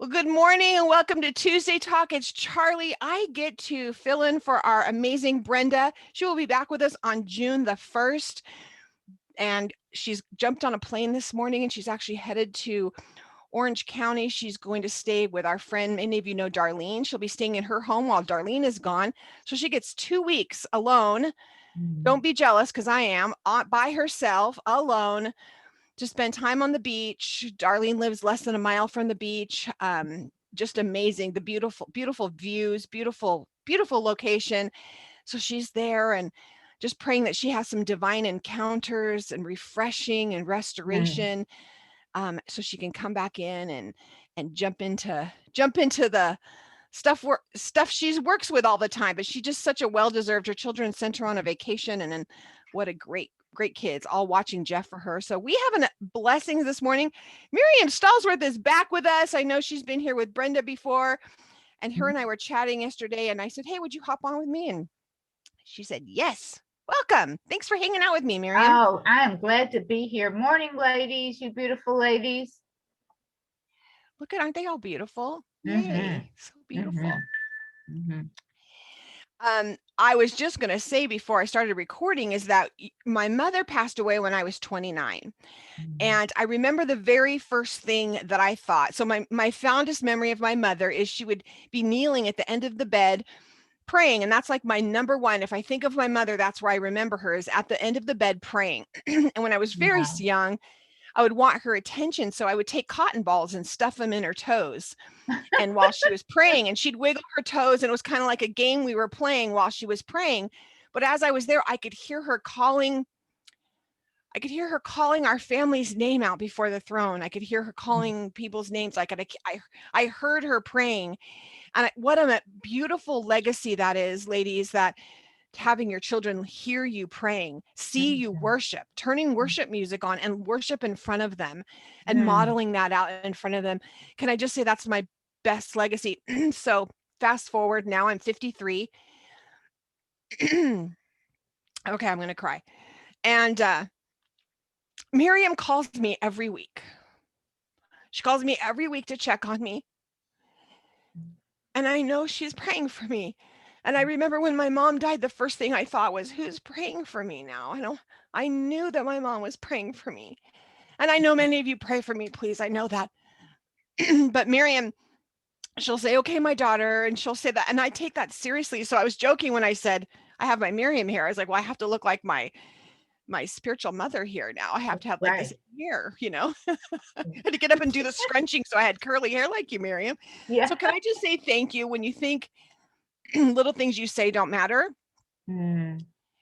Well, good morning and welcome to Tuesday Talk. It's Charlie. I get to fill in for our amazing Brenda. She will be back with us on June the 1st. And she's jumped on a plane this morning and she's actually headed to Orange County. She's going to stay with our friend. Many of you know Darlene. She'll be staying in her home while Darlene is gone. So she gets 2 weeks alone. Don't be jealous because I am by herself, alone, to spend time on the beach. Darlene lives less than a mile from the beach. Just amazing. The beautiful views, beautiful location. So she's there and just praying that she has some divine encounters and refreshing and restoration. So she can come back in and jump into the stuff she works with all the time, but she's just such a well-deserved. Her children sent her on a vacation, and then what a great kids all watching Jeff for her. So we have blessings this morning. Miriam Stalsworth is back with us. I know she's been here with Brenda before, and her and I were chatting yesterday, and I said, hey, would you hop on with me? And she said, yes. Welcome. Thanks for hanging out with me, Miriam. Oh, I am glad to be here. Morning, ladies, you beautiful ladies. Look aren't they all beautiful? Yay. So beautiful. I was just going to say before I started recording is that my mother passed away when I was 29. And I remember the very first thing that I thought. So my fondest memory of my mother is she would be kneeling at the end of the bed praying. And that's like my number one. If I think of my mother, that's where I remember her, is at the end of the bed praying. And when I was very young, I would want her attention. So I would take cotton balls and stuff them in her toes. And while she was praying, and she'd wiggle her toes, and it was kind of like a game we were playing while she was praying. But as I was there, I could hear her calling our family's name out before the throne. I could hear her calling people's names. I heard her praying. And what a beautiful legacy that is, ladies, that having your children hear you praying, see you worship, turning worship music on and worship in front of them and modeling that out in front of them. Can I just say that's my best legacy? So fast forward, now I'm 53. Okay, I'm going to cry. And Miriam calls me every week. She calls me every week to check on me. And I know she's praying for me. And I remember when my mom died, the first thing I thought was, who's praying for me now? I knew that my mom was praying for me. And I know many of you pray for me, please. I know that. But Miriam, she'll say, okay, my daughter. And she'll say that. And I take that seriously. So I was joking when I said, I have my Miriam here. I was like, well, I have to look like my spiritual mother here now. I have to have like this hair, I had to get up and do the scrunching. So I had curly hair like you, Miriam. Yeah. So can I just say thank you? When you think little things you say don't matter,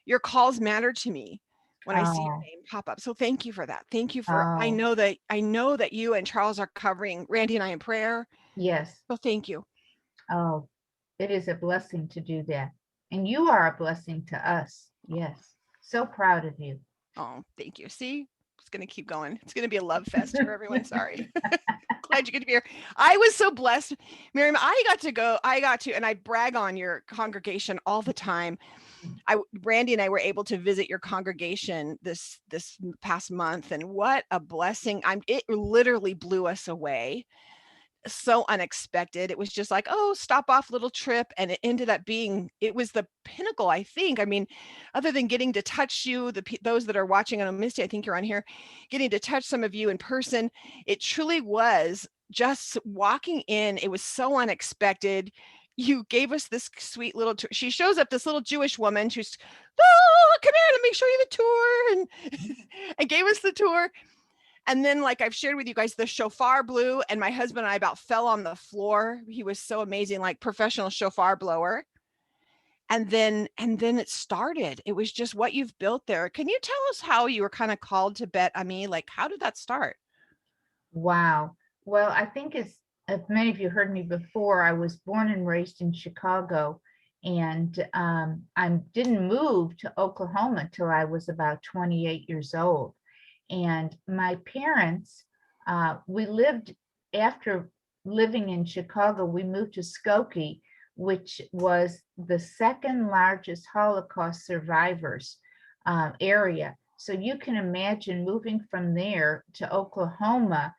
your calls matter to me when I see your name pop up. So thank you for that. Thank you for, I know that you and Charles are covering Randy and I in prayer. Yes. So thank you. Oh, it is a blessing to do that. And you are a blessing to us. Yes. So proud of you. Oh, thank you. See, it's going to keep going. It's going to be a love fest here, everyone. Sorry. Glad you get to be here. I was so blessed, Miriam. I got to, and I brag on your congregation all the time. Randy and I were able to visit your congregation this past month, and what a blessing. It literally blew us away. So unexpected. It was just like, oh, stop off little trip. And it ended up it was the pinnacle, I think. I mean, other than getting to touch you, those that are watching, and Misty, I think you're on here, getting to touch some of you in person, it truly was just walking in. It was so unexpected. You gave us this sweet little tour. She shows up, this little Jewish woman. She's, oh, come here, let me show you the tour. And gave us the tour. And then, like I've shared with you guys, the shofar blew, and my husband and I about fell on the floor. He was so amazing, like professional shofar blower. And then it started. It was just what you've built there. Can you tell us how you were kind of called to Bet Ami? Like, how did that start? Wow. Well, I think if many of you heard me before, I was born and raised in Chicago, and I didn't move to Oklahoma till I was about 28 years old. And my parents, we lived, after living in Chicago, we moved to Skokie, which was the second largest Holocaust survivors area. So you can imagine moving from there to Oklahoma.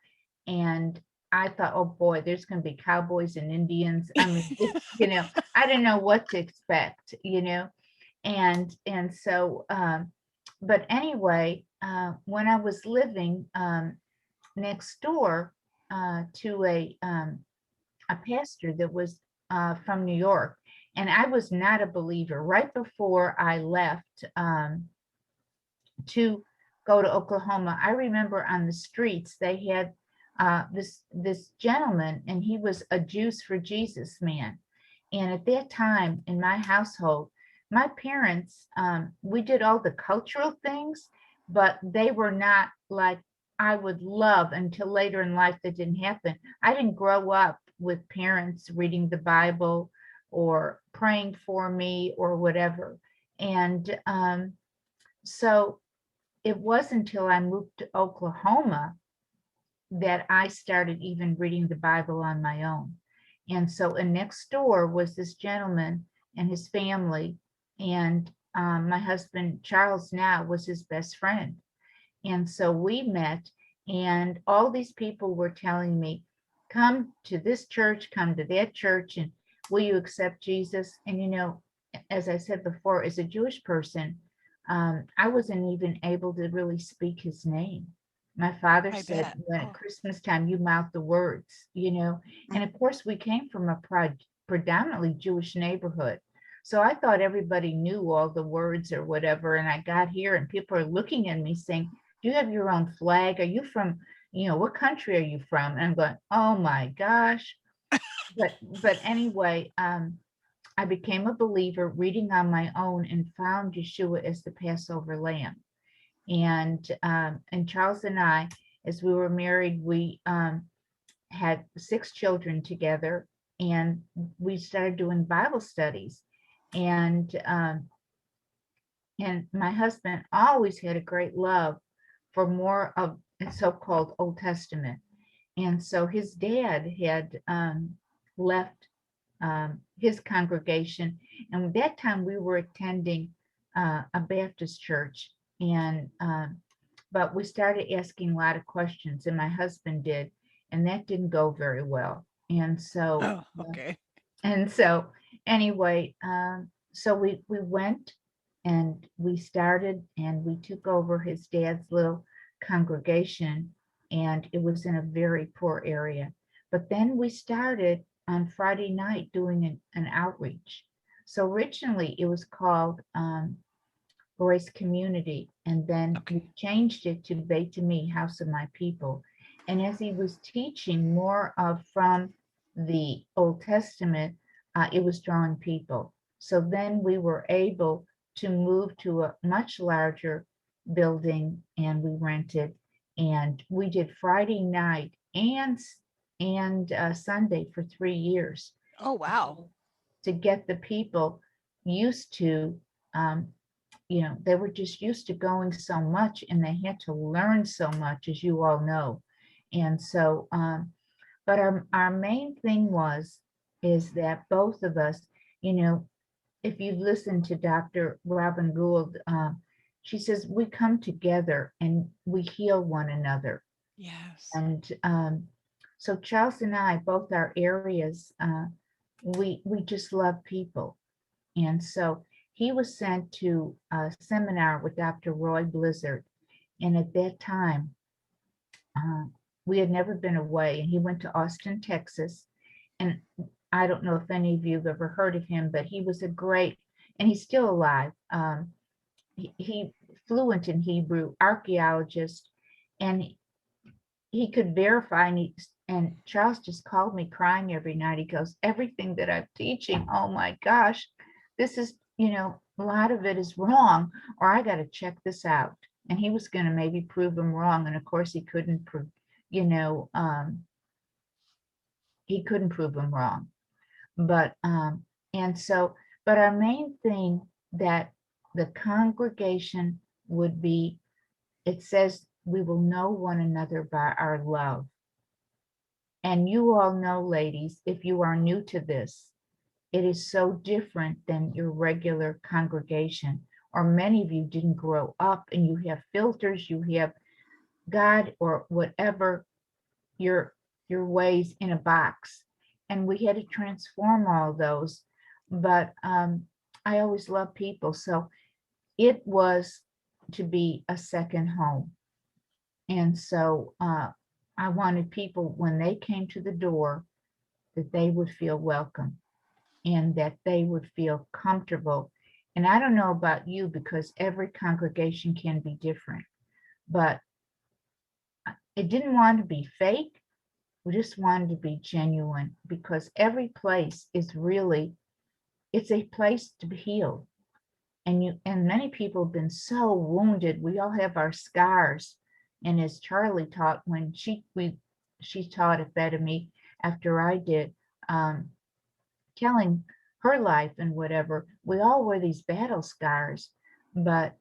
And I thought, oh boy, there's going to be cowboys and Indians. I mean, I didn't know what to expect, and so, but anyway, when I was living next door to a pastor that was from New York, and I was not a believer. Right before I left to go to Oklahoma, I remember on the streets they had this gentleman, and he was a Jews for Jesus man. And at that time in my household, my parents, we did all the cultural things, but they were not like I would love. Until later in life that didn't happen. I didn't grow up with parents reading the Bible or praying for me or whatever. And so it wasn't until I moved to Oklahoma that I started even reading the Bible on my own. And so, and next door was this gentleman and his family, and my husband Charles now was his best friend. And so we met, and all these people were telling me, come to this church, come to that church, and will you accept Jesus? And as I said before, as a Jewish person, I wasn't even able to really speak his name. My father I said, bet. when at Oh, Christmas time, you mouth the words. And of course, we came from a predominantly Jewish neighborhood. So I thought everybody knew all the words or whatever. And I got here and people are looking at me saying, do you have your own flag? Are you from, what country are you from? And I'm going, oh my gosh. But anyway, I became a believer reading on my own and found Yeshua as the Passover lamb. And Charles and I, as we were married, we had 6 children together, and we started doing Bible studies. And my husband always had a great love for more of the so-called Old Testament. And so his dad had left his congregation. And at that time we were attending a Baptist church. But we started asking a lot of questions, and my husband did, and that didn't go very well. And so, oh, okay. and so anyway, so we went and we started and we took over his dad's little congregation, and it was in a very poor area. But then we started on Friday night doing an outreach. So originally it was called Grace Community, and then Okay. we changed it to Beit Me, House of My People. And as he was teaching more of from the Old Testament, it was drawing people. So then we were able to move to a much larger building, and we rented, and we did Friday night and Sunday for 3 years Oh, wow. to get the people used to, um, they were just used to going so much, and they had to learn so much, as you all know. And so, but our main thing is that both of us, if you listen to Dr. Robin Gould, she says we come together and we heal one another. Yes. And so Charles and I, both our areas, we just love people. And so he was sent to a seminar with Dr. Roy Blizzard. And at that time, uh, we had never been away, and he went to Austin, Texas. And I don't know if any of you have ever heard of him, but he was a great, and he's still alive. He fluent in Hebrew, archaeologist, and he could verify. And Charles just called me crying every night. He goes, everything that I'm teaching, oh my gosh, this is, a lot of it is wrong, or I got to check this out. And he was going to maybe prove him wrong. And of course he couldn't prove, he couldn't prove him wrong. But, and so, but our main thing that the congregation would be, it says we will know one another by our love. And you all know, ladies, if you are new to this, it is so different than your regular congregation, or many of you didn't grow up and you have filters, you have God or whatever your your ways in a box. And we had to transform all those. But I always love people. So it was to be a second home. And so I wanted people, when they came to the door, that they would feel welcome and that they would feel comfortable. And I don't know about you, because every congregation can be different, but it didn't want to be fake. We just wanted to be genuine, because every place is really, it's a place to be healed. And many people have been so wounded. We all have our scars. And as Charli taught, when she taught it better me after I did, telling her life and whatever, we all wear these battle scars, but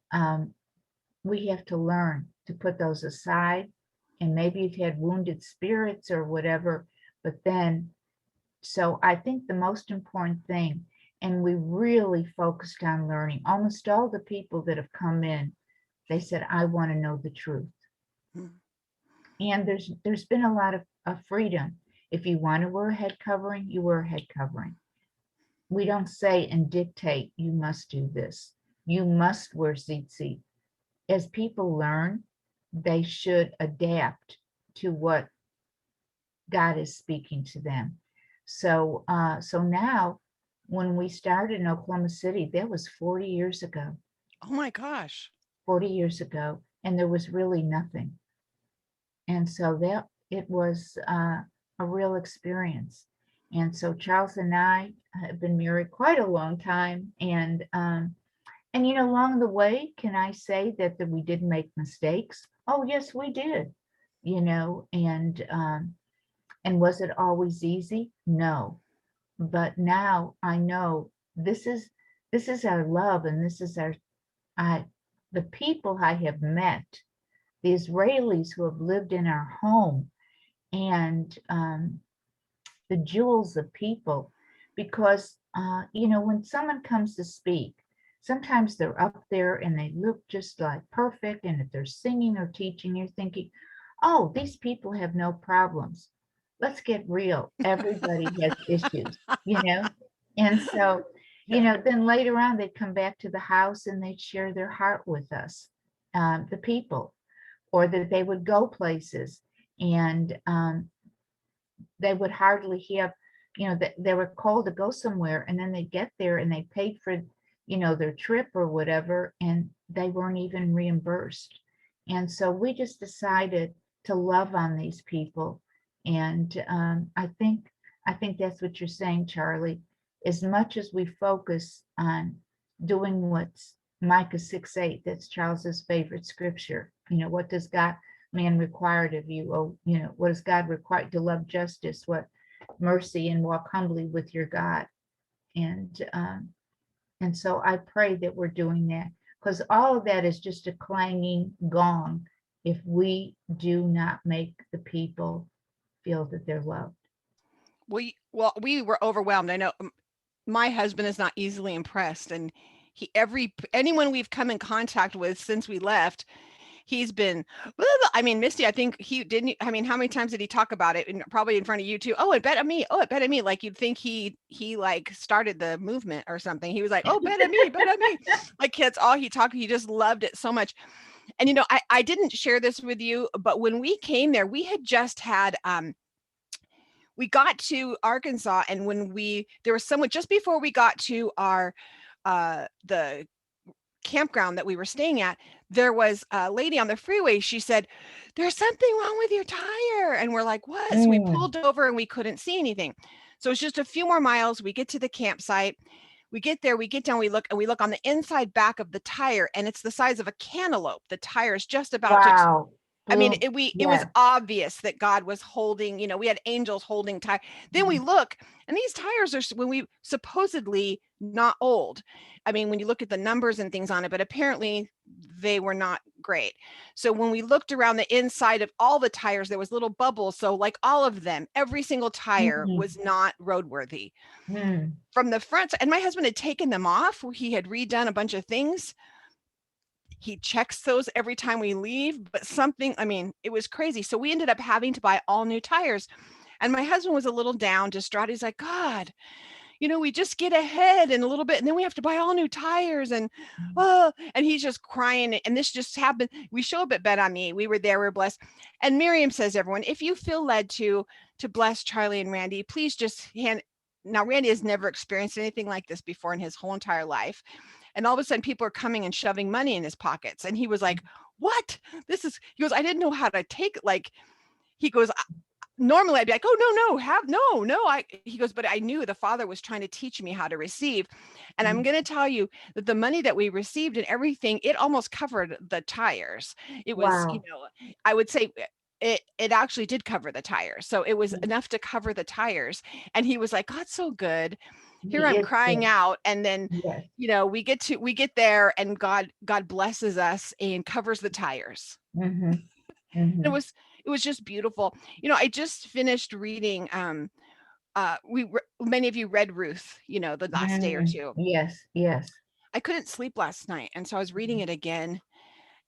we have to learn to put those aside. And maybe you've had wounded spirits or whatever, but then, so I think the most important thing, and we really focused on learning, almost all the people that have come in, they said, I want to know the truth. Hmm. And there's been a lot of freedom. If you want to wear a head covering, you wear a head covering. We don't say and dictate, you must do this. You must wear tzitzit. As people learn, they should adapt to what God is speaking to them. So so now when we started in Oklahoma City, that was 40 years ago. Oh my gosh. 40 years ago, and there was really nothing. And so that it was a real experience. And so Charles and I have been married quite a long time, and you know, along the way, can I say that we did make mistakes? Oh yes, we did. You know, and was it always easy? No. But now I know this is our love, and this is our I the people I have met, the Israelis who have lived in our home, and the jewels of people. Because you know, when someone comes to speak, sometimes they're up there and they look just like perfect, and if they're singing or teaching, you're thinking, oh, these people have no problems. Let's get real. Everybody has issues, you know? And so, you Yeah. know, then later on, they'd come back to the house and they'd share their heart with us, the people, or that they would go places, and they would hardly have, you know, that they were called to go somewhere, and then they get there and they paid for, you know, their trip or whatever, and they weren't even reimbursed. And so we just decided to love on these people. And I think that's what you're saying, Charli. As much as we focus on doing what's Micah 6:8, that's Charles's favorite scripture. You know, what does God man required of you? Oh, you know, what does God require? To love justice, what mercy, and walk humbly with your God. And so I pray that we're doing that, because all of that is just a clanging gong if we do not make the people feel that they're loved. We were overwhelmed. I know my husband is not easily impressed, and anyone we've come in contact with since we left, he's been, I mean, Misty, I think he didn't, I mean, how many times did he talk about it? And probably in front of you too. Oh, it bet on me. Oh, it bet on me. Like you'd think he like started the movement or something. He was like, oh, bet on me, bet on me. Like kids, all he talked, he just loved it so much. And you know, I didn't share this with you, but when we came there, we had just had we got to Arkansas, and there was someone just before we got to our the campground that we were staying at, there was a lady on the freeway. She said, there's something wrong with your tire. And we're like, what? So we pulled over and we couldn't see anything. So it's just a few more miles. We get to the campsite. We get there, we get down, we look on the inside back of the tire, and it's the size of a cantaloupe. The tire is just about to, Wow. I mean, Boom. it was Yes. obvious that God was holding, you know, we had angels holding tire. Then we look, and these tires are, when we supposedly not old. I mean, when you look at the numbers and things on it, but apparently they were not great. So when we looked around the inside of all the tires, there was little bubbles. So like all of them, every single tire Mhm. was not roadworthy Mm. from the front. And my husband had taken them off. He had redone a bunch of things. He checks those every time we leave, but something, I mean, it was crazy. So we ended up having to buy all new tires. And my husband was a little down, distraught. He's like, God, we just get ahead in a little bit and then we have to buy all new tires and and he's just crying. And this just happened. We show up at Bet on Me. We were there, we we're blessed. And Miriam says, everyone, if you feel led to bless Charli and Randy, please just hand. Now, Randy has never experienced anything like this before in his whole entire life. And all of a sudden people are coming and shoving money in his pockets. And he was like, what? He goes, I didn't know how to take it. Like, he goes, normally I'd be like, oh, no. He goes, but I knew the Father was trying to teach me how to receive. And I'm going to tell you that the money that we received and everything, it almost covered the tires. It was, Wow. I would say it actually did cover the tires. So it was enough to cover the tires. And he was like, God's so good. Here He I'm is crying good. out. And then, Yes. we get there and God blesses us and covers the tires. Mm-hmm. It Mm-hmm. was it was just beautiful. I just finished reading many of you read Ruth, the last day or two. Yes. Yes. I couldn't sleep last night, and so I was reading it again.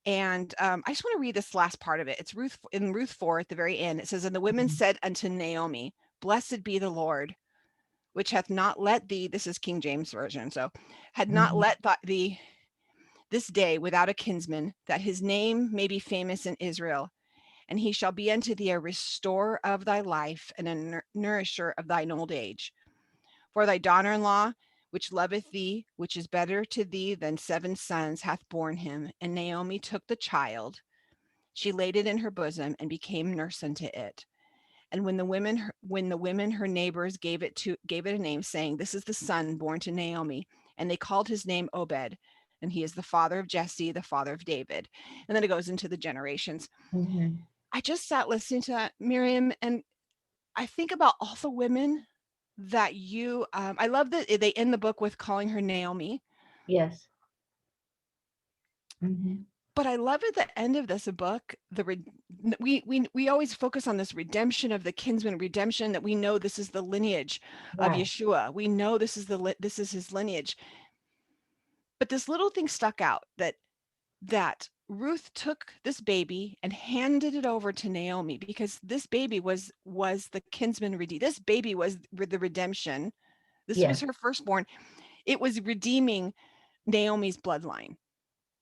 And I just want to read this last part of it. It's Ruth 4 at the very end. It says, and the women said unto Naomi, blessed be the Lord, which hath not let thee, this is King James Version, so had not Mm-hmm. let thee this day without a kinsman, that his name may be famous in Israel. And he shall be unto thee a restorer of thy life and a nourisher of thine old age. For thy daughter-in-law, which loveth thee, which is better to thee than 7 sons, hath borne him. And Naomi took the child, she laid it in her bosom, and became nurse unto it. And when the women her neighbors gave it a name, saying, this is the son born to Naomi, and they called his name Obed, and he is the father of Jesse, the father of David. And then it goes into the generations. Mm-hmm. I just sat listening to that, Miriam, and I think about all the women that I love that they end the book with calling her Naomi, Yes. Mm-hmm. but I love at the end of this book, we always focus on this redemption of the kinsman, redemption that we know this is the lineage of Right. Yeshua. We know this is his lineage. But this little thing stuck out that Ruth took this baby and handed it over to Naomi because this baby was the kinsman redeemed. This baby was the redemption. This was Yes. her firstborn. It was redeeming Naomi's bloodline.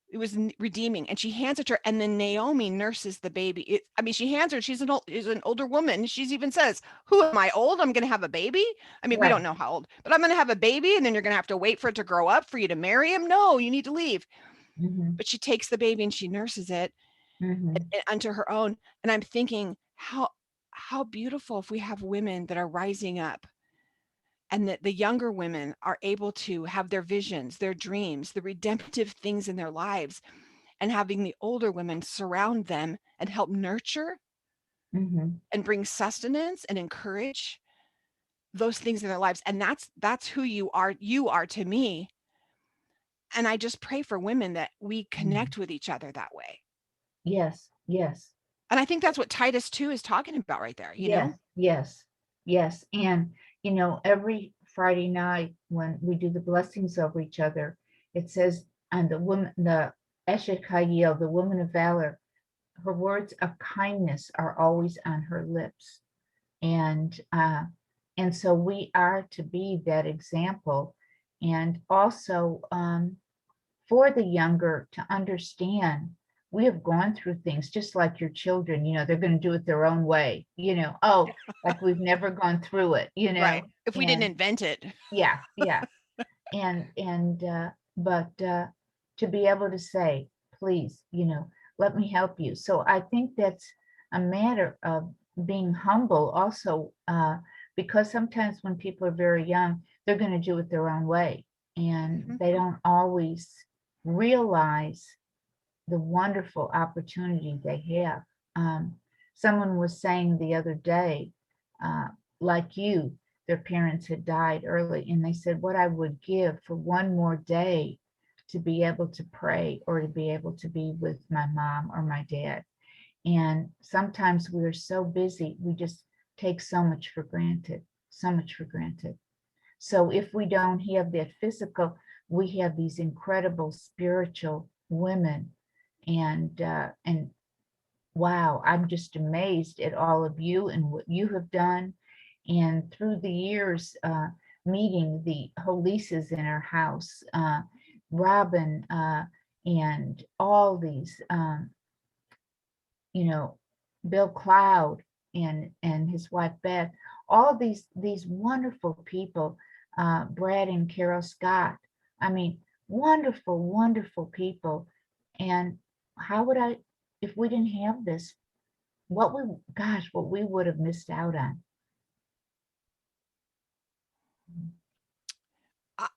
It was redeeming, and she hands it to her, and then Naomi nurses the baby. She hands her. She's an older woman. She even says, "Who am I? Old? I'm going to have a baby." We don't Right. know how old, but I'm going to have a baby, and then you're going to have to wait for it to grow up for you to marry him. No, you need to leave. Mm-hmm. But she takes the baby and she nurses it Mm-hmm. unto her own. And I'm thinking how beautiful if we have women that are rising up and that the younger women are able to have their visions, their dreams, the redemptive things in their lives, and having the older women surround them and help nurture Mm-hmm. and bring sustenance and encourage those things in their lives. And that's who you are to me. And I just pray for women that we Mm-hmm. connect with each other that way. Yes. Yes. And I think that's what Titus 2 is talking about right there, Yes. Yes. Yes. And every Friday night when we do the blessings over each other, it says, and the Eshet Chayil, the woman of valor, her words of kindness are always on her lips. And so we are to be that example. And also for the younger to understand, we have gone through things just like your children, they're going to do it their own way, oh, like we've never gone through it, Right. If we didn't and invent it. yeah, yeah. But to be able to say, please, let me help you. So I think that's a matter of being humble also, because sometimes when people are very young, they're going to do it their own way, and Mhm. they don't always realize the wonderful opportunity they have. Someone was saying the other day, uh, like you, their parents had died early, and they said, what I would give for one more day to be able to pray or to be able to be with my mom or my dad. And sometimes we're so busy, we just take so much for granted, so much for granted. So if we don't have that physical, we have these incredible spiritual women And wow, I'm just amazed at all of you and what you have done. And through the years, meeting the Holises in our house, Robin, and all these, you know, Bill Cloud and his wife Beth, all these wonderful people, Brad and Carol Scott. I mean, wonderful, wonderful people. And how would I, if we didn't have this, what we would have missed out on.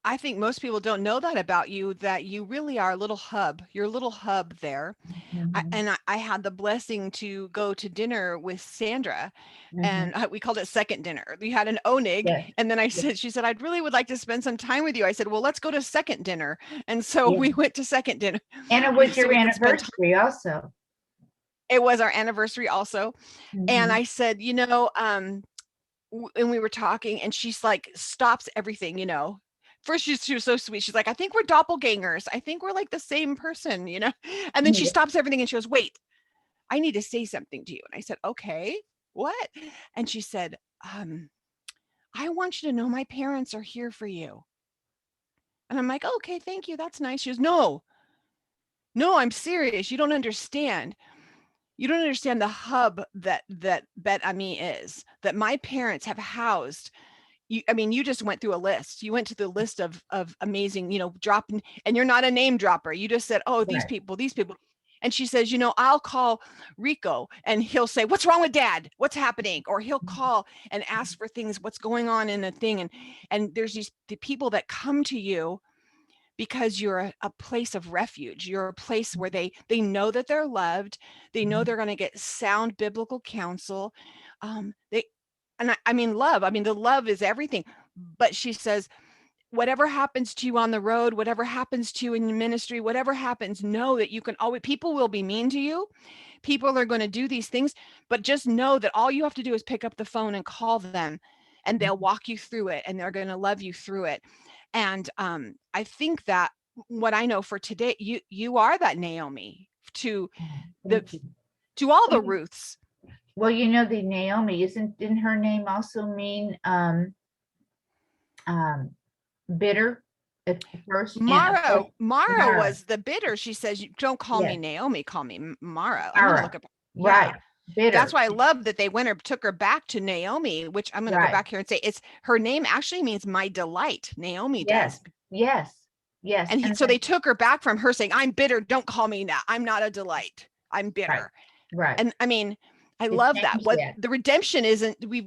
I think most people don't know that about you, that you really are a little hub. You're a little hub there. Mhm, I had the blessing to go to dinner with Sandra, mhm. and we called it second dinner. We had an onig, Yes, and then yes, she said, "I'd really would like to spend some time with you." I said, "Well, let's go to second dinner." And so yeah. we went to second dinner. And it was So your we could spend time. anniversary also. It was our anniversary also. And Mhm, I said, and we were talking, and she's like, stops everything, First, she was so sweet. She's like, I think we're doppelgangers. I think we're like the same person. And then she yeah, stops everything and she goes, wait, I need to say something to you. And I said, okay, what? And she said, I want you to know my parents are here for you. And I'm like, okay, thank you. That's nice. She goes, no, no, I'm serious. You don't understand. You don't understand the hub that Bet Ami is, that my parents have housed. You just went through a list. You went to the list of amazing, dropping, and you're not a name dropper. You just said, oh, these right. people, these people. And she says, I'll call Rico and he'll say, what's wrong with dad? What's happening? Or he'll call and ask for things, what's going on in a thing. And there's the people that come to you because you're a place of refuge. You're a place where they know that they're loved. They know they're going to get sound biblical counsel. They and I mean love. I mean, the love is everything. But she says, whatever happens to you on the road, whatever happens to you in your ministry, whatever happens, know that you can always, people will be mean to you. People are going to do these things, but just know that all you have to do is pick up the phone and call them, and they'll walk you through it, and they're going to love you through it. And I think that what I know for today, you are that Naomi to the Thank you. to all Well, the Ruths. well, the Naomi, didn't her name also mean um bitter at first? And of Mara, course, Mara Mara. was the bitter. She says, Don't call me Yes, Naomi, call me Mara." I'm gonna look Mara. up. Yeah, Right. that's Bitter. why I love that they took her back to Naomi, which I'm gonna go Right. back here and say it's her name actually means my delight. Naomi does. Yes. Yes. Yes. And And so they took her back from her saying, I'm bitter, don't call me that. I'm not a delight. I'm right. bitter. Right. And I mean, I It love that. changed What that. the redemption isn't, we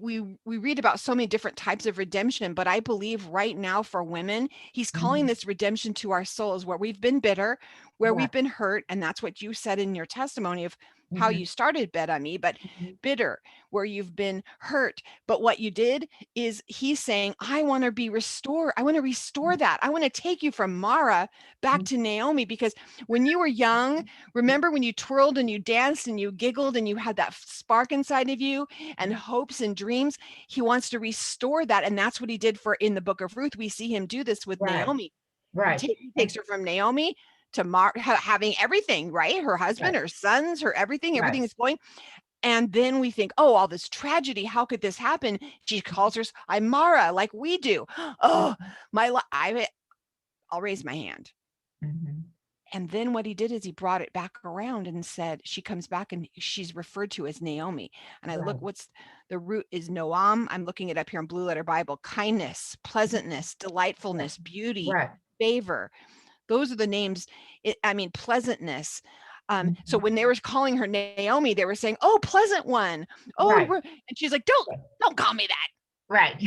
read about so many different types of redemption, but I believe right now for women, he's calling Mhm. this redemption to our souls, where we've been bitter, where Right. we've been hurt. And that's what you said in your testimony of how Mhm. you started Bet on Me, but Mhm. bitter, where you've been hurt. But what you did is he's saying, I want to be restored. I want to restore that. I want to take you from Mara back Mhm. to Naomi, because when you were young, remember when you twirled and you danced and you giggled and you had that spark inside of you and hopes and dreams? He wants to restore that. And that's what he did for in the book of Ruth. We see him do this with Right. Naomi. Right. He And takes her from Naomi to having everything, right? Her husband, right. her sons, her everything Right. is going. And then we think, oh, all this tragedy, how could this happen? She calls her, I'm Mara, like we do. Oh, Mhm. I'll raise my hand. Mhm. And then what he did is he brought it back around and said, she comes back and she's referred to as Naomi. And I look, Right. what's the root is Noam. I'm looking it up here in Blue Letter Bible. Kindness, pleasantness, Right. delightfulness, beauty, Right. favor. Those are the names. Pleasantness. So Mhm. when they were calling her Naomi, they were saying, "Oh, pleasant one." Oh, Right. and she's like, "Don't call me that." Right.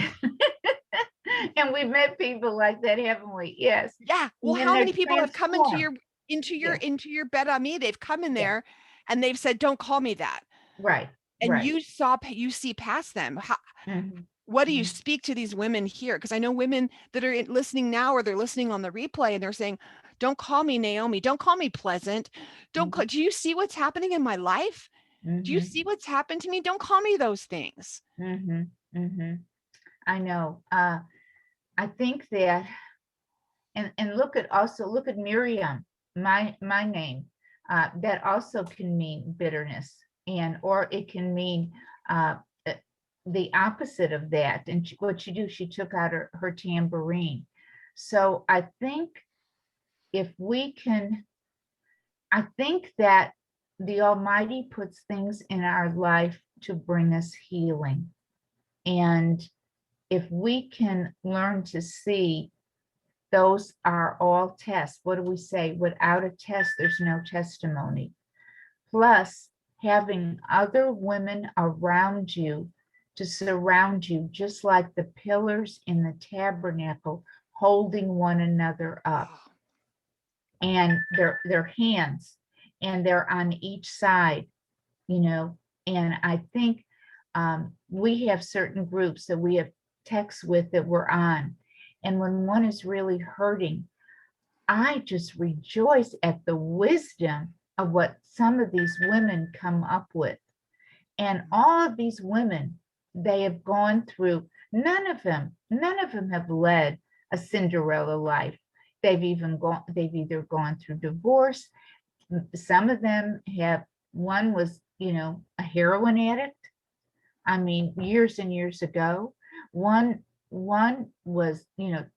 And we've met people like that, haven't we? Yes. Yeah. Well, And then how they're many people have come transformed. into Yeah. your bed on me? They've come in Yeah. there, and they've said, "Don't call me that." Right. And Right. you see past them. Mhm. What do you Mhm. speak to these women here? Because I know women that are listening now, or they're listening on the replay, and they're saying, "Don't call me Naomi. Don't call me pleasant. Don't call." Mhm. Do you see what's happening in my life? Do you Mhm. see what's happened to me? Don't call me those things. Mhm. Mhm. I know. I think that, and look at Miriam, my name. that also can mean bitterness, and or it can mean uh, uh, the opposite of that. And what she do, she took out her tambourine. So I think if we can, I think that the Almighty puts things in our life to bring us healing. And if we can learn to see those are all tests. What do we say? Without a test, there's no testimony. Plus, having other women around you to surround you, just like the pillars in the tabernacle, holding one another up, and their hands, and they're on each side, you know. And I think we have certain groups that we have texts with that we're on. And when one is really hurting, I just rejoice at the wisdom of what some of these women come up with. And all of these women, they have gone through, none of them have led a Cinderella life. They've either gone through divorce. Some of them have, one was, a heroin addict. I mean, years and years ago. One was,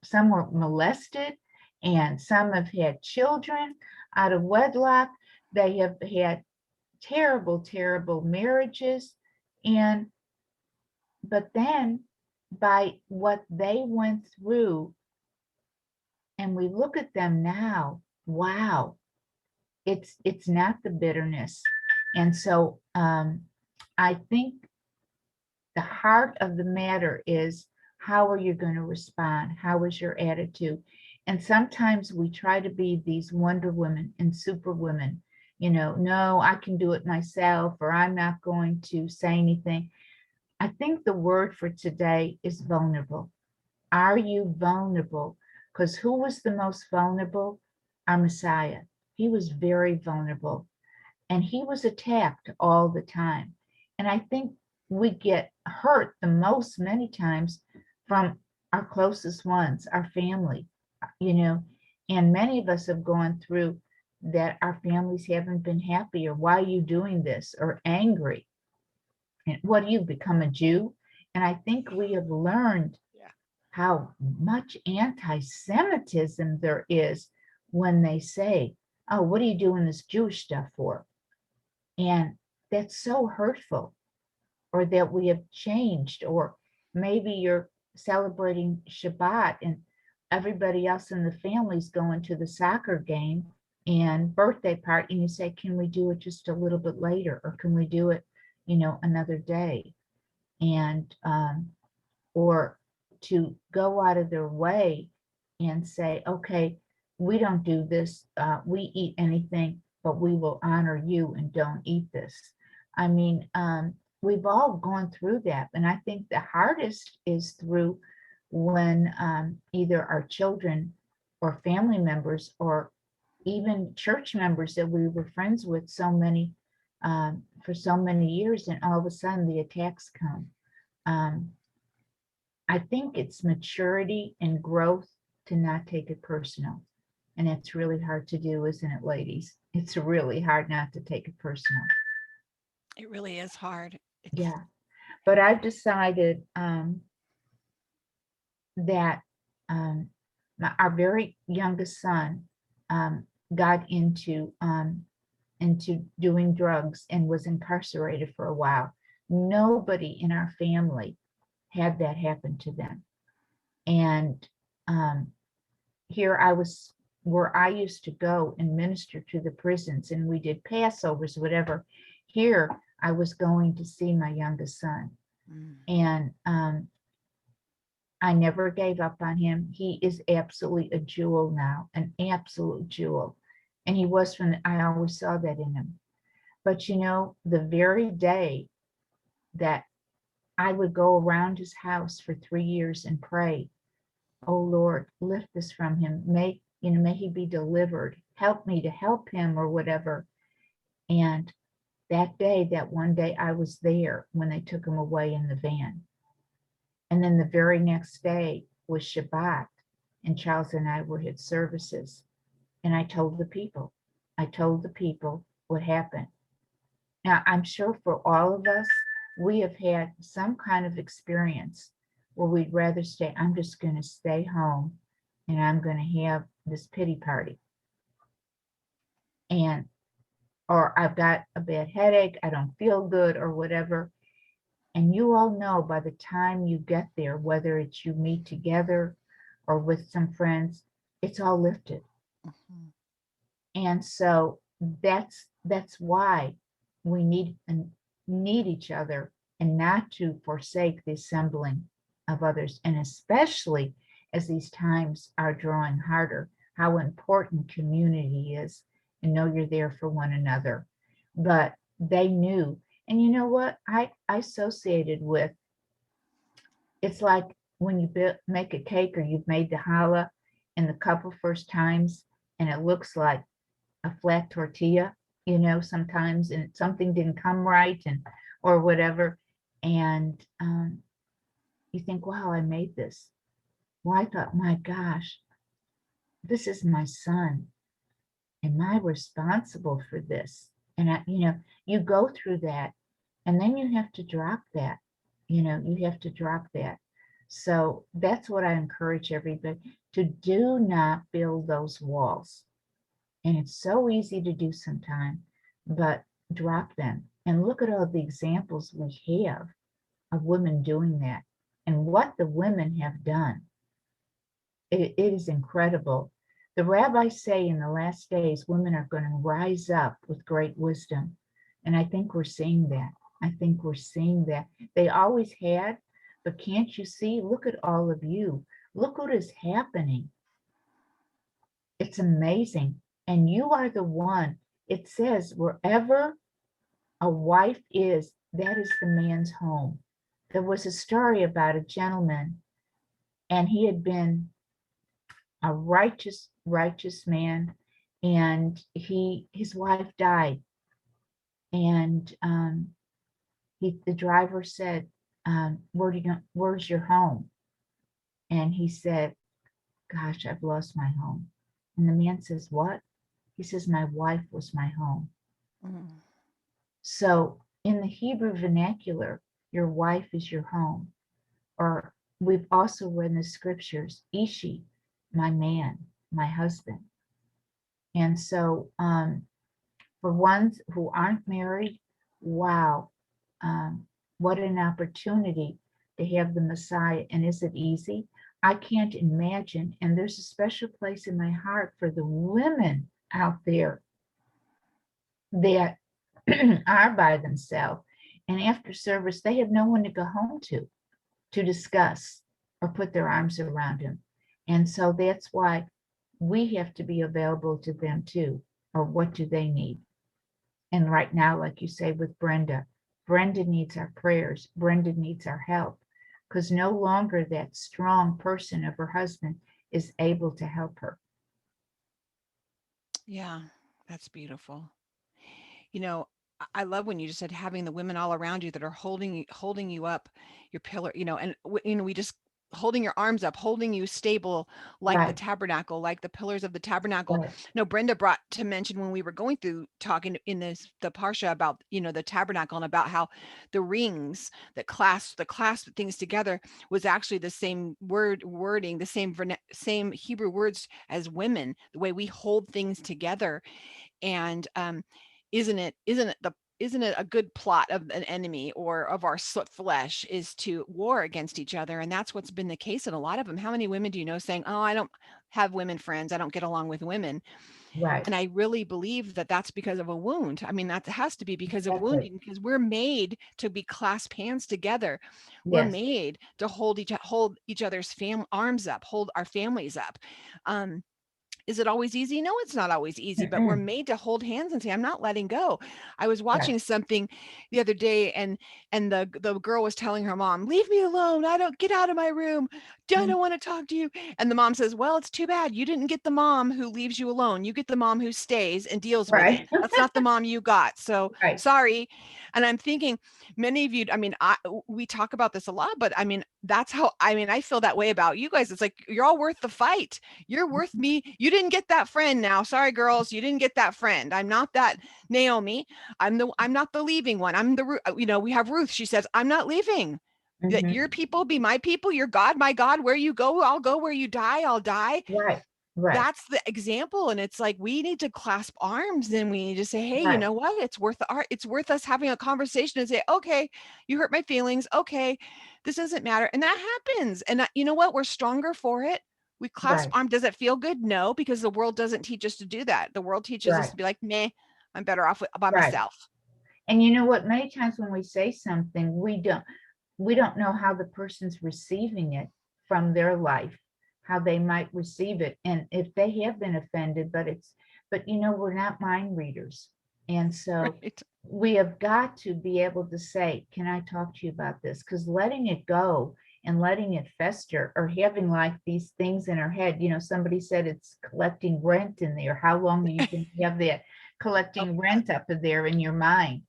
some were molested, and some have had children out of wedlock. They have had terrible, terrible marriages. And but then by what they went through, and we look at them now, wow, it's not the bitterness. And so I think the heart of the matter is, how are you going to respond? How is your attitude? And sometimes we try to be these Wonder Women and Super Women, no, I can do it myself, or I'm not going to say anything. I think the word for today is vulnerable. Are you vulnerable? Because who was the most vulnerable? Our Messiah. He was very vulnerable, and he was attacked all the time. And I think we get hurt the most many times from our closest ones, our family, and many of us have gone through that. Our families haven't been happy, or why are you doing this, or angry. And what do you become, a Jew? And I think we have learned how much anti-Semitism there is when they say, oh, what are you doing this Jewish stuff for? And that's so hurtful. Or that we have changed, or maybe you're celebrating Shabbat and everybody else in the family's going to the soccer game and birthday party, and you say, can we do it just a little bit later, or can we do it, another day? And or to go out of their way and say, okay, we don't do this, we eat anything, but we will honor you and don't eat this. I mean, we've all gone through that. And I think the hardest is through when either our children or family members, or even church members that we were friends with for so many years, and all of a sudden the attacks come. I think it's maturity and growth to not take it personal. And it's really hard to do, isn't it, ladies? It's really hard not to take it personal. It really is hard. Yeah. But I've decided that our very youngest son got into doing drugs and was incarcerated for a while. Nobody in our family had that happen to them. And here I was, where I used to go and minister to the prisons, and we did Passovers, whatever. Here I was going to see my youngest son. And I never gave up on him. He is absolutely a jewel now, an absolute jewel. And he was I always saw that in him. But the very day that I would go around his house for 3 years and pray, oh Lord, lift this from him. May he be delivered. Help me to help him, or whatever. And that one day I was there when they took him away in the van. And then the very next day was Shabbat, and Charles and I were at services. And I told the people, I told the people what happened. Now, I'm sure for all of us, we have had some kind of experience where we'd rather stay. I'm just going to stay home and I'm going to have this pity party. And, or I've got a bad headache, I don't feel good, or whatever. And you all know by the time you get there, whether it's you meet together or with some friends, it's all lifted. Mhm. And so that's why we need each other, and not to forsake the assembling of others, and especially as these times are drawing harder, how important community is, and know you're there for one another. But they knew, and you know what I associated with, it's like when you make a cake or you've made the challah in the couple first times and it looks like a flat tortilla, sometimes, and something didn't come right, and or whatever. And you think, wow, I made this. Well, I thought, my gosh, this is my son. Am I responsible for this? And you go through that, and then you have to drop that. You have to drop that. So that's what I encourage everybody to do, not build those walls. And it's so easy to do sometimes, but drop them and look at all the examples we have of women doing that and what the women have done. It is incredible. The rabbis say in the last days, women are going to rise up with great wisdom. And I think we're seeing that. I think we're seeing that. They always had, but can't you see? Look at all of you. Look what is happening. It's amazing. And you are the one. It says, wherever a wife is, that is the man's home. There was a story about a gentleman, and he had been a righteous man, and his wife died. And the driver said, where's your home? And he said, gosh, I've lost my home. And the man says, what? He says, my wife was my home. Mm. So in the Hebrew vernacular, your wife is your home. Or we've also read in the scriptures, Ishi, my man, my husband. And so for ones who aren't married, wow, what an opportunity to have the Messiah. And is it easy? I can't imagine. And there's a special place in my heart for the women out there that are by themselves. And after service, they have no one to go home to discuss or put their arms around him. And so that's why we have to be available to them too. Or what do they need? And right now, like you say with Brenda, Brenda needs our prayers. Brenda needs our help, because no longer that strong person of her husband is able to help her. Yeah, that's beautiful. You know, I love when you just said having the women all around you that are holding you up, your pillar, and we just holding your arms up, holding you stable like the Right, tabernacle, like the pillars of the tabernacle. right, No, Brenda brought to mention when we were going through talking in the parsha about, the tabernacle, and about how the rings that clasp things together was actually the same wording, the same Hebrew words as women, the way we hold things together. And isn't it a good plot of an enemy or of our flesh is to war against each other? And that's what's been the case in a lot of them. How many women do you know saying, oh, I don't have women friends, I don't get along with women? right. And I really believe that that's because of a wound. I mean, that has to be because of Exactly. wounding, because we're made to be clasped hands together. We're Yes. made to hold each other's arms up, hold our families up. um, is it always easy? No, it's not always easy, but we're Mm-mm. made to hold hands and say, I'm not letting go. I was Right, watching something the other day, and the girl was telling her mom, leave me alone. I don't Get out of my room. I mm, don't want to talk to you. And the mom says, well, it's too bad. You didn't get the mom who leaves you alone. You get the mom who stays and deals with it. right, That's not the mom you got. So right. sorry. And I'm thinking, many of you, I mean, we talk about this a lot, but I mean, that's how, I mean, I feel that way about you guys. It's like, you're all worth the fight. You're worth me. You didn't get that friend now. Sorry, girls, you didn't get that friend. I'm not that Naomi. I'm not the leaving one. I'm the, we have Ruth. She says, I'm not leaving. That Mhm. your people be my people, your God, my God. Where you go, I'll go. Where you die, I'll die. Right, right, That's the example. And it's like, we need to clasp arms and we need to say, hey, you right, know what? It's worth the art. It's worth us having a conversation and say, okay, you hurt my feelings. Okay, this doesn't matter. And that happens. And you know what? We're stronger for it. We clasp right, arms. Does it feel good? No, because the world doesn't teach us to do that. The world teaches us right, to be like, meh, I'm better off by right. myself. And you know what? Many times when we say something, we don't know how the person's receiving it from their life, how they might receive it, and if they have been offended. But we're not mind readers, and so Right. we have got to be able to say, can I talk to you about this? Because letting it go and letting it fester, or having like these things in our head, somebody said it's collecting rent in there. How long do you think you have that Oh, collecting rent up in there in your mind?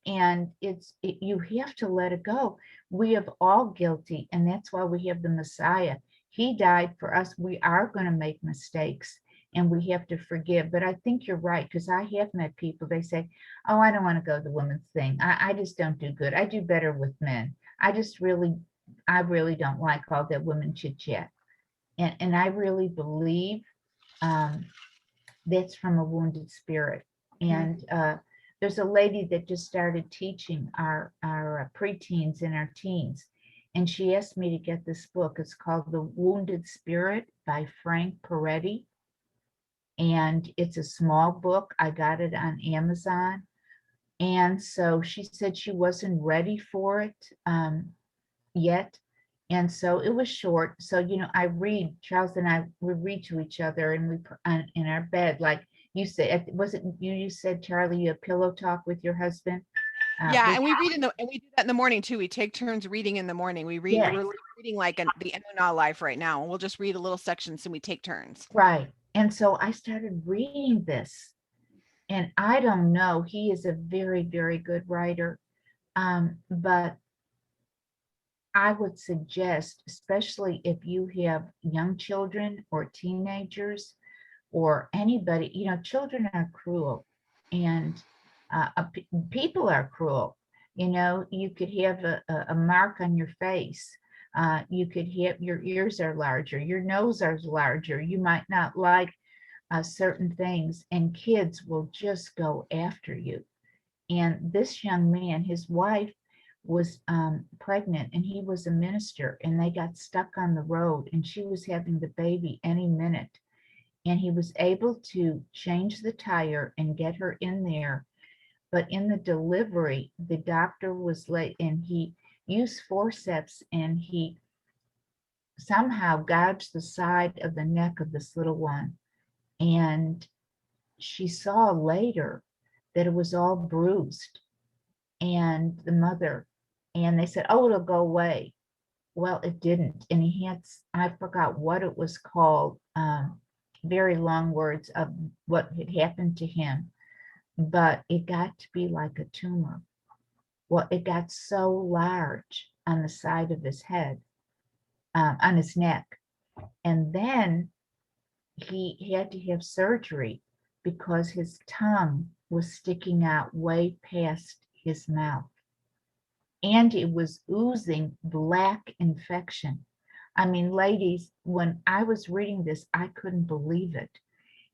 And you have to let it go. We have all guilty, and that's why we have the Messiah. He died for us. We are going to make mistakes, and we have to forgive. But I think you're right, because I have met people, they say, oh, I don't want to go to the women's thing. I just don't do good. I do better with men. I really don't like all that women chit chat. And I really believe um, that's from a wounded spirit. mhm. And there's a lady that just started teaching our preteens and our teens, and she asked me to get this book. It's called The Wounded Spirit by Frank Peretti, and it's a small book. I got it on Amazon, and so she said she wasn't ready for it yet. And so it was short. So, I read, Charles and I, we read to each other, and we put on in our bed, like you said, was it you said, Charlie, you have pillow talk with your husband? Yeah, and we do that in the morning too. We take turns reading in the morning. Yes, We're reading like the End of Now Life right now, and we'll just read a little section, so we take turns. right. And so I started reading this, and I don't know, he is a very, very good writer. But I would suggest, especially if you have young children or teenagers or anybody, children are cruel, and people are cruel. You could have a mark on your face. You could have, your ears are larger, your nose is larger. You might not like certain things, and kids will just go after you. And this young man, his wife was pregnant, and he was a minister, and they got stuck on the road, and she was having the baby any minute. And he was able to change the tire and get her in there. But in the delivery, the doctor was late, and he used forceps, and he somehow gouged the side of the neck of this little one. And she saw later that it was all bruised, and the mother, and they said, oh, it'll go away. Well, it didn't. And he had, I forgot what it was called, very long words of what had happened to him, but it got to be like a tumor. Well, it got so large on the side of his head, on his neck. And then he had to have surgery because his tongue was sticking out way past his mouth, and it was oozing black infection. I mean, ladies, when I was reading this, I couldn't believe it.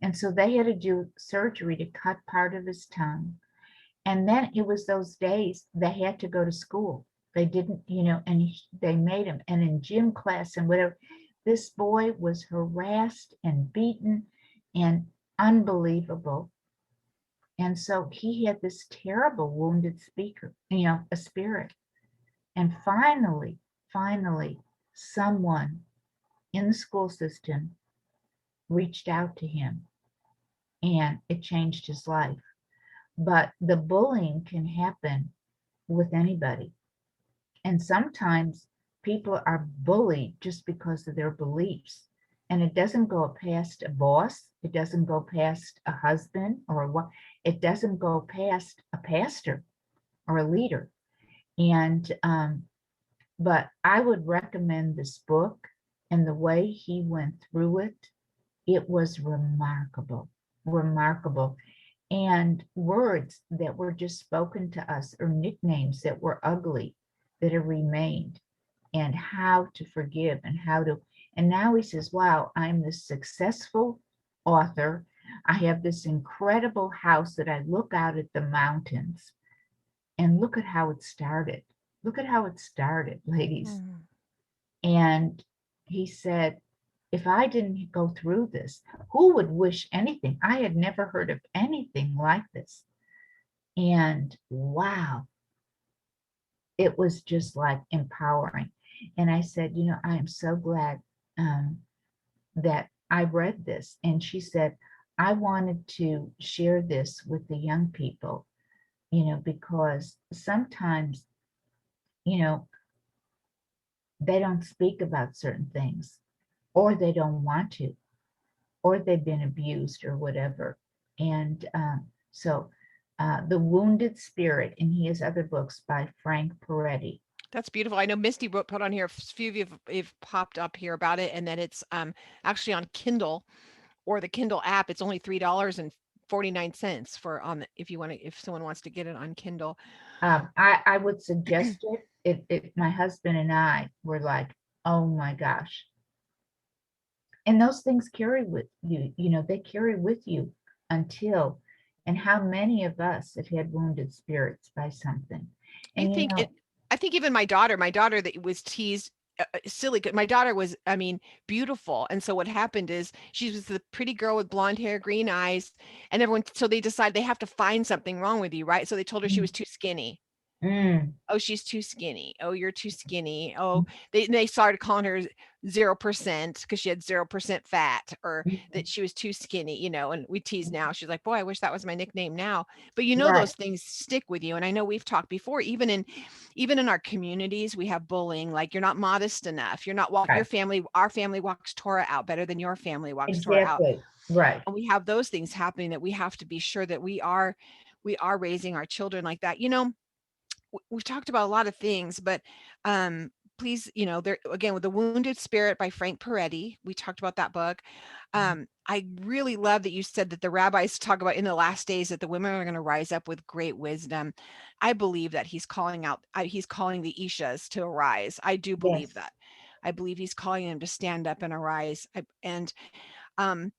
And so they had to do surgery to cut part of his tongue. And then it was those days they had to go to school. They didn't, and they made him. And in gym class and whatever, this boy was harassed and beaten and unbelievable. And so he had this terrible wounded speaker, a spirit. And finally, someone in the school system reached out to him, and it changed his life. But the bullying can happen with anybody. And sometimes people are bullied just because of their beliefs. And it doesn't go past a boss. It doesn't go past a husband or what. It doesn't go past a pastor or a leader. And but I would recommend this book, and the way he went through it It was remarkable, remarkable. And words that were just spoken to us, or nicknames that were ugly, that have remained, and how to forgive and how to. And now he says, wow, I'm this successful author. I have this incredible house that I look out at the mountains, and look at how it started. Look at how it started, ladies. Mm. And he said, if I didn't go through this, who would wish anything? I had never heard of anything like this. And wow, it was just like empowering. And I said, I am so glad um, that I read this. And she said, I wanted to share this with the young people, because sometimes, you know, they don't speak about certain things, or they don't want to, or they've been abused or whatever. And so The Wounded Spirit, and he has other books by Frank Peretti. That's beautiful. I know Misty wrote put on here, a few of you have popped up here about it, and then it's actually on Kindle or the Kindle app. It's only $3.49 for if you want to, if someone wants to get it on Kindle. I would suggest it. My husband and I were like, oh my gosh. And those things carry with you, they carry with you until, and how many of us have had wounded spirits by something. I And think it I think even my daughter that was teased, silly good. My daughter was, I mean, beautiful. And so what happened is she was the pretty girl with blonde hair, green eyes, and everyone, so they decide they have to find something wrong with you, right? So they told her she was too skinny. mm, Oh, she's too skinny. Oh, you're too skinny. Oh, they started calling her 0% because she had 0% fat, or mm, that she was too skinny, and we tease now. She's like, boy, I wish that was my nickname now. But right, those things stick with you. And I know we've talked before, even in our communities, we have bullying, like you're not modest enough. You're not right, our family walks Torah out better than your family walks Torah out. exactly, right, And we have those things happening that we have to be sure that we are raising our children like that. We've talked about a lot of things, but please, there again with The Wounded Spirit by Frank Peretti. We talked about that book. I really love that you said that the rabbis talk about in the last days that the women are going to rise up with great wisdom. I believe that he's calling the Ishas to arise. I do believe yes, that. I believe he's calling them to stand up and arise. And um,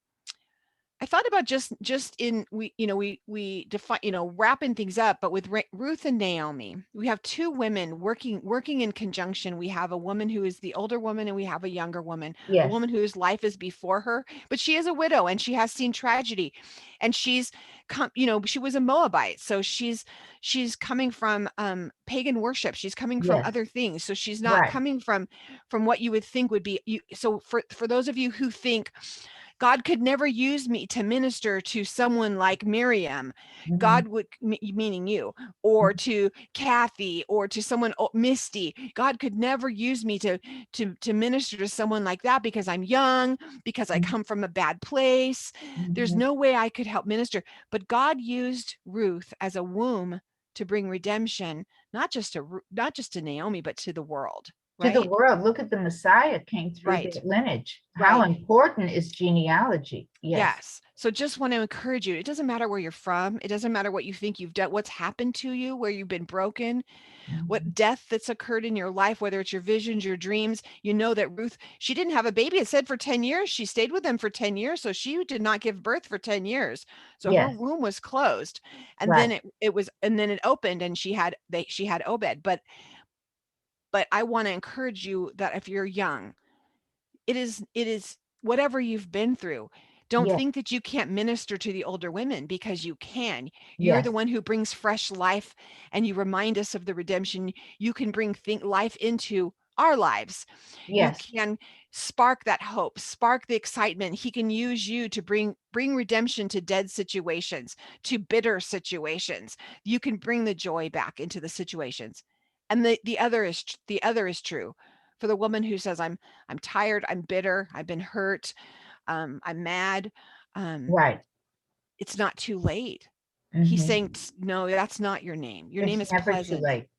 I thought about just in we define, wrapping things up, but with Ruth and Naomi, we have two women working in conjunction. We have a woman who is the older woman, and we have a younger woman, a yes, woman whose life is before her, but she is a widow and she has seen tragedy, and she's come, she was a Moabite, so she's coming from pagan worship. She's coming from yes, other things, so she's not right, coming from what you would think would be you. So for those of you who think God could never use me to minister to someone like Miriam. mhm, God would, meaning you, or to Kathy, or to someone, Misty. God could never use me to minister to someone like that because I'm young, because I mhm, come from a bad place. There's mhm. no way I could help minister. But God used Ruth as a womb to bring redemption, not just to Naomi, but to the world. To the Right? world. Look at the Messiah came through Right. that lineage. How Right. important is genealogy? Yes. Yes. So just want to encourage you. It doesn't matter where you're from. It doesn't matter what you think you've done, what's happened to you, where you've been broken, what Mhm. death that's occurred in your life, whether it's your visions, your dreams. You know that Ruth, she didn't have a baby. It said for 10 years. She stayed with them for 10 years. So she did not give birth for 10 years. So her Yes, womb was closed. And then right. it opened, and she had Obed. But I want to encourage you that if you're young, it is whatever you've been through. Don't Yes, think that you can't minister to the older women, because you can. You're the yes, one who brings fresh life, and you remind us of the redemption. You can bring life into our lives. You yes, can spark that hope, spark the excitement. He can use you to bring redemption to dead situations, to bitter situations. You can bring the joy back into the situations. And the other is true for the woman who says, I'm tired, I'm bitter, I've been hurt, I'm mad. Um, right. it's not too late. He's Mhm. saying, no, that's not your name. Your name It's is never too pleasant. late.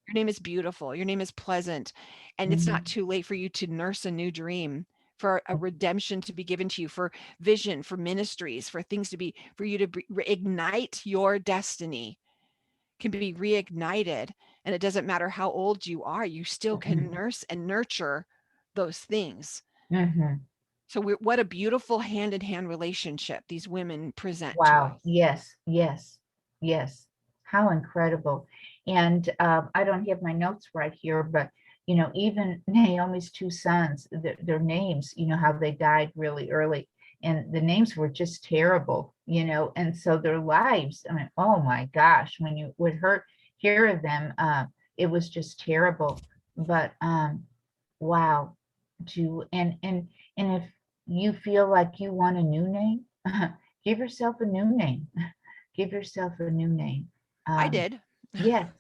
Your name is beautiful. Your name is pleasant. And it's not Mhm. too late for you to nurse a new dream, for a redemption to be given to you, for vision, for ministries, for things to be, for you to ignite your destiny can be reignited. And it doesn't matter how old you are, you still can nurse and nurture those things. Mhm. So what a beautiful hand-in-hand relationship these women present to us. Wow. Yes, yes, yes. How incredible. And I don't have my notes right here, but even Naomi's two sons, their names, how they died really early, and the names were just terrible, and so their lives, I mean, oh my gosh, when you would hear of them, it was just terrible. But wow, and if you feel like you want a new name, give yourself a new name. Give yourself a new name. I Um, did. yes, I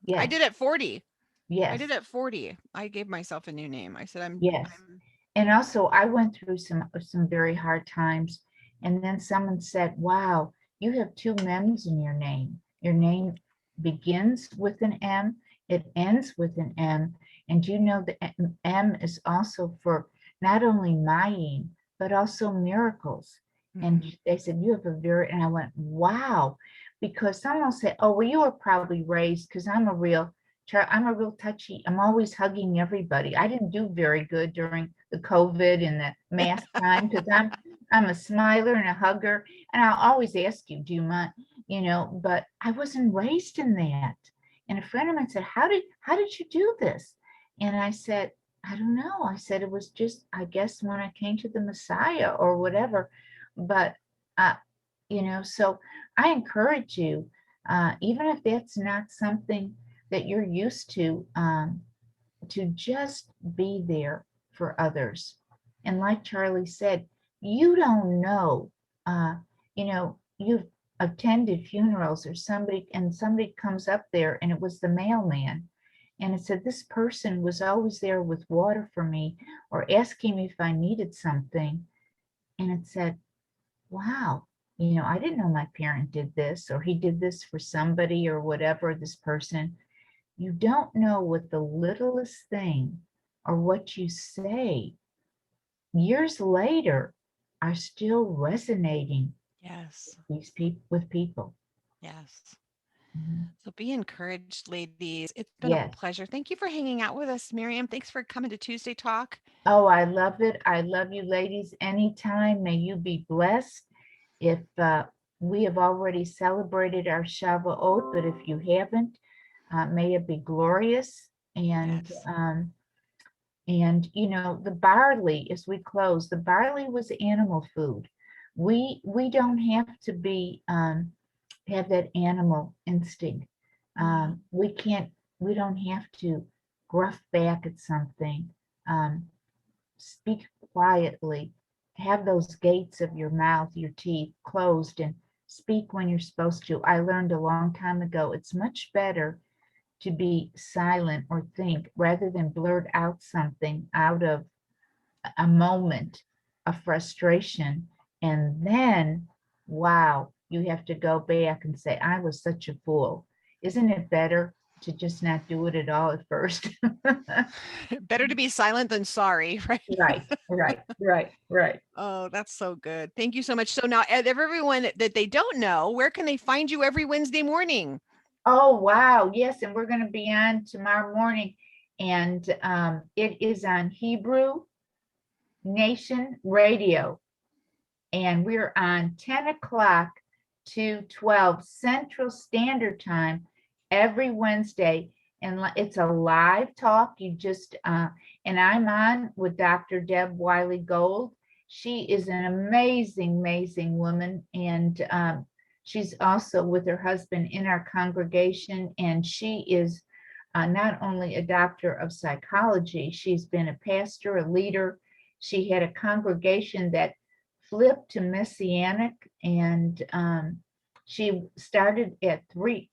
yes, did at 40. I yes, did at 40. I gave myself a new name. I said, yes. I'm, And also, I went through some very hard times, and then someone said, "Wow, you have two M's in your name. Your name begins with an M, it ends with an M, and the M is also for not only Mayim, but also miracles." And mhm. they said, "You have a very," and I went, "Wow," because someone said, "Oh, well, you were probably raised," because I'm a real touchy. I'm always hugging everybody. I didn't do very good during the COVID and the mask time because I'm a smiler and a hugger, and I'll always ask you, "Do you mind?" But I wasn't raised in that. And a friend of mine said, "How did you do this?" And I said, "I don't know." I said it was just, I guess, when I came to the Messiah or whatever. But uh, so I encourage you, even if that's not something that you're used to just be there for others. And like Charli said, you don't know, you've attended funerals or somebody comes up there and it was the mailman. And it said, this person was always there with water for me or asking me if I needed something. And it said, wow, I didn't know my parent did this or he did this for somebody or whatever, this person. You don't know what the littlest thing or what you say years later are still resonating Yes. with people. Yes. Mhm. So be encouraged, ladies. It's been a Yes. pleasure. Thank you for hanging out with us, Miriam. Thanks for coming to Tuesday Talk. Oh, I love it. I love you, ladies. Anytime. May you be blessed. If we have already celebrated our Shavuot, but if you haven't, may it be glorious. Yes. And the barley, as we close, the barley was animal food. We don't have to be have that animal instinct. Mhm. We can't. We don't have to gruff back at something. Um, Speak quietly. Have those gates of your mouth, your teeth closed, and speak when you're supposed to. I learned a long time ago. It's much better to be silent or think rather than blurt out something out of a moment of frustration. And then, wow, you have to go back and say, I was such a fool. Isn't it better to just not do it at all at first? Better to be silent than sorry, right? Right, right, right, right. Oh, that's so good. Thank you so much. So now, everyone that they don't know, where can they find you every Wednesday morning? Oh, wow. Yes. And we're going to be on tomorrow morning. And it is on Hebrew Nation Radio. And we're on 10 o'clock to 12 Central Standard Time every Wednesday. And it's a live talk. And I'm on with Dr. Deb Wiley Gold. She is an amazing, amazing woman. And she's also with her husband in our congregation. And she is not only a doctor of psychology, she's been a pastor, a leader. She had a congregation that flipped to Messianic, and she started at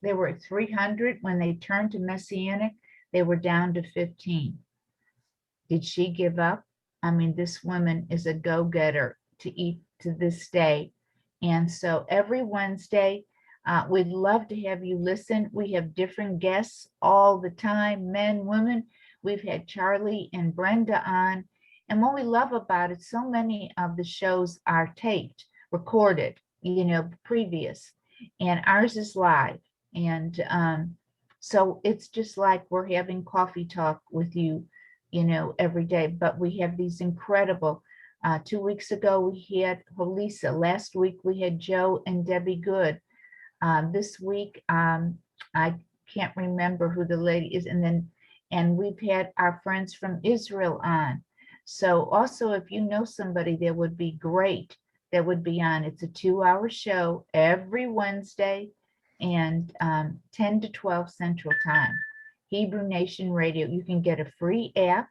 they were at 300. When they turned to Messianic, they were down to 15. Did she give up? I mean, this woman is a go-getter to eat to this day. And so every Wednesday, we'd love to have you listen. We have different guests all the time, men, women. We've had Charli and Brenda on, And what we love about it, so many of the shows are taped, recorded, previous, and ours is live. And so it's just like we're having coffee talk with you, every day. But we have these incredible. 2 weeks ago, we had Holisa. Last week, we had Joe and Debbie Good. This week, I can't remember who the lady is. And we've had our friends from Israel on. So also, if you know somebody that would be great, that would be on, it's a 2-hour show every Wednesday and 10 to 12 Central Time. Hebrew Nation Radio. You can get a free app.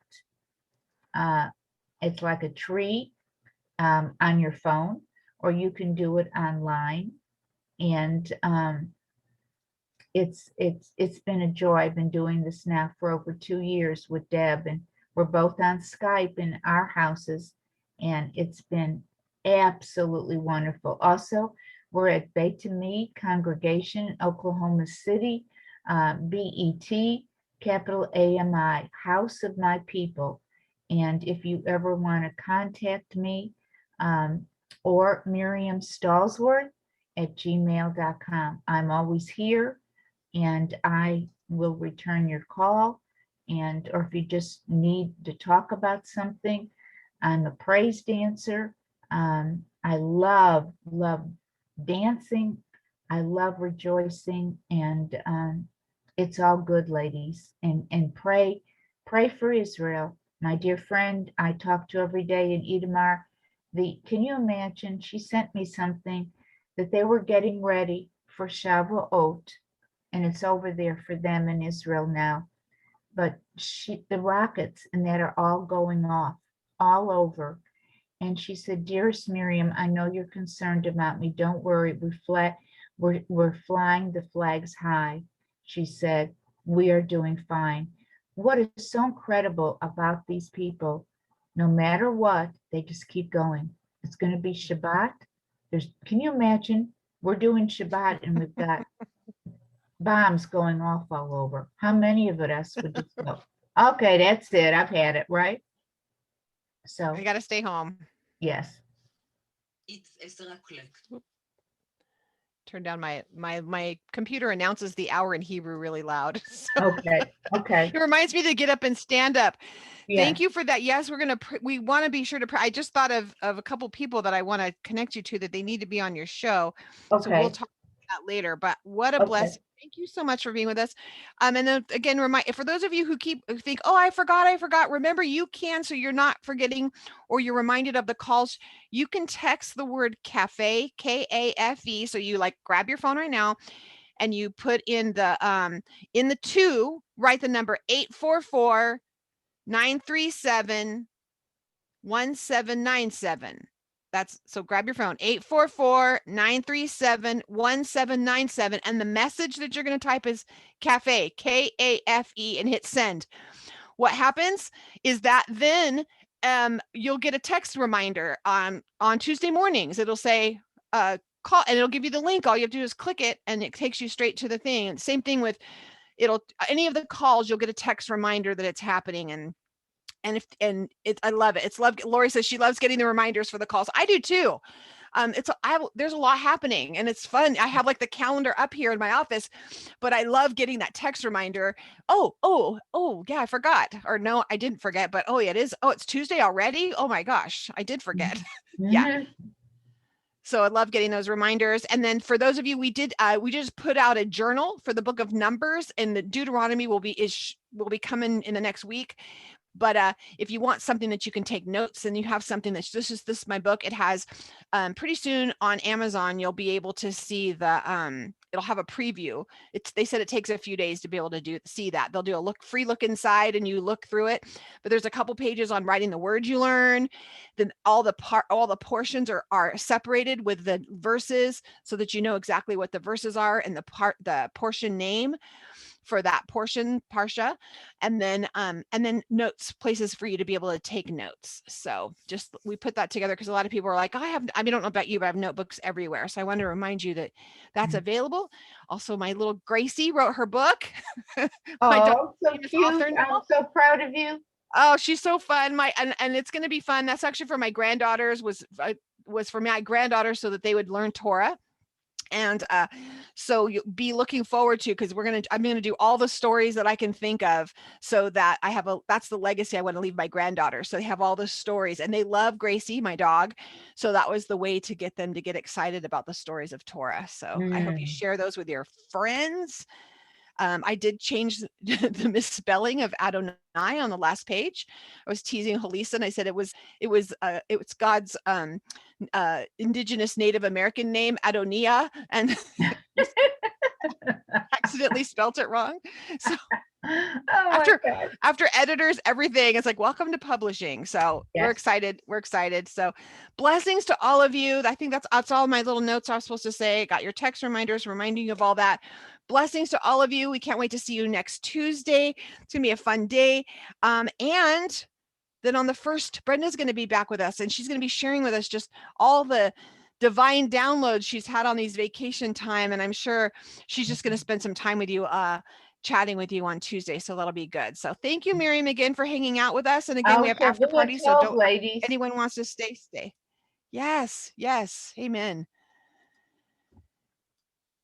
It's like a tree on your phone, or you can do it online. And it's been a joy. I've been doing this now for over 2 years with Deb, and we're both on Skype in our houses, and it's been absolutely wonderful. Also, we're at Beit Me Congregation, Oklahoma City, BET, capital AMI, House of My People. And if you ever want to contact me, or Miriam Stalsworth at gmail.com. I'm always here, and I will return your call. And or if you just need to talk about something, I'm a praise dancer. I love dancing. I love rejoicing, and it's all good, ladies. And pray for Israel. My dear friend, I talk to every day in Idamar. Can you imagine? She sent me something that they were getting ready for Shavuot, and it's over there for them in Israel now. But the rockets and that are all going off all over. And she said, "Dearest Miriam, I know you're concerned about me. Don't worry. We're flying the flags high." She said, "We are doing fine." What is so incredible about these people, no matter what, they just keep going. It's going to be Shabbat. Can you imagine? We're doing Shabbat and we've got bombs going off all over. How many of us would just go, "Okay, that's it. I've had it," right? So I got to stay home. yes. It's 10 o'clock. Turn down my computer announces the hour in Hebrew really loud. So Okay. it reminds me to get up and stand up. Yeah. Thank you for that. Yes, we want to be sure to pray. I just thought of a couple people that I want to connect you to that they need to be on your show. So we'll Okay. talk about that later. But what a Okay. blessing. Thank you so much for being with us. And then again, for those of you who think, "Oh, I forgot." Remember, you can, so you're not forgetting or you're reminded of the calls. You can text the word cafe, KAFE. So you grab your phone right now and you put in the 2, write the number 844-937-1797. So grab your phone, 844-937-1797. And the message that you're going to type is cafe, KAFE, and hit send. What happens is that then you'll get a text reminder on Tuesday mornings. It'll say call, and it'll give you the link. All you have to do is click it and it takes you straight to the thing. And same thing with any of the calls, you'll get a text reminder that it's happening. I love it. Lori says she loves getting the reminders for the calls. I do too. There's a lot happening and it's fun. I have the calendar up here in my office, but I love getting that text reminder. Oh, yeah, I forgot. Or no, I didn't forget, but yeah, it is. Oh, it's Tuesday already. Oh my gosh, I did forget. Yeah. So I love getting those reminders. And then for those of you, we just put out a journal for the book of Numbers, and the Deuteronomy will be coming in the next week. But if you want something that you can take notes and you have something this is my book. It has pretty soon on Amazon, you'll be able to see it'll have a preview. They said it takes a few days to be able to see that. They'll do a free look inside and you look through it. But there's a couple pages on writing the words you learn. Then all the portions are separated with the verses so that you know exactly what the verses are and the portion name for that portion, Parsha, and then notes, places for you to be able to take notes. So we put that together because a lot of people are like, I don't know about you, but I have notebooks everywhere. So I want to remind you that that's available. Also, my little Gracie wrote her book. Oh, so cute. I'm so proud of you. Oh, she's so fun. And it's going to be fun. That's actually for my granddaughters was for my granddaughter so that they would learn Torah. And so you'll be looking forward to, because I'm gonna do all the stories that I can think of, so that that's the legacy I want to leave my granddaughter. So they have all the stories, and they love Gracie, my dog. So that was the way to get them to get excited about the stories of Torah. So I hope you share those with your friends. I did change the misspelling of Adonai on the last page. I was teasing Halisa, and I said it was God's indigenous Native American name, Adonia, and accidentally spelt it wrong. So Oh after editors, everything, it's like, welcome to publishing. So we're excited. We're excited. So blessings to all of you. I think that's all my little notes I was supposed to say. Got your text reminders reminding you of all that. Blessings to all of you. We can't wait to see you next Tuesday. It's gonna be a fun day. And then on the 1st, Brenda's going to be back with us, and she's going to be sharing with us just all the divine downloads she's had on these vacation time. And I'm sure she's just going to spend some time with you, chatting with you on Tuesday. So that'll be good. So thank you, Miriam, again for hanging out with us. And again, we have after parties. So don't, ladies. anyone wants to stay. Yes. Yes. Amen.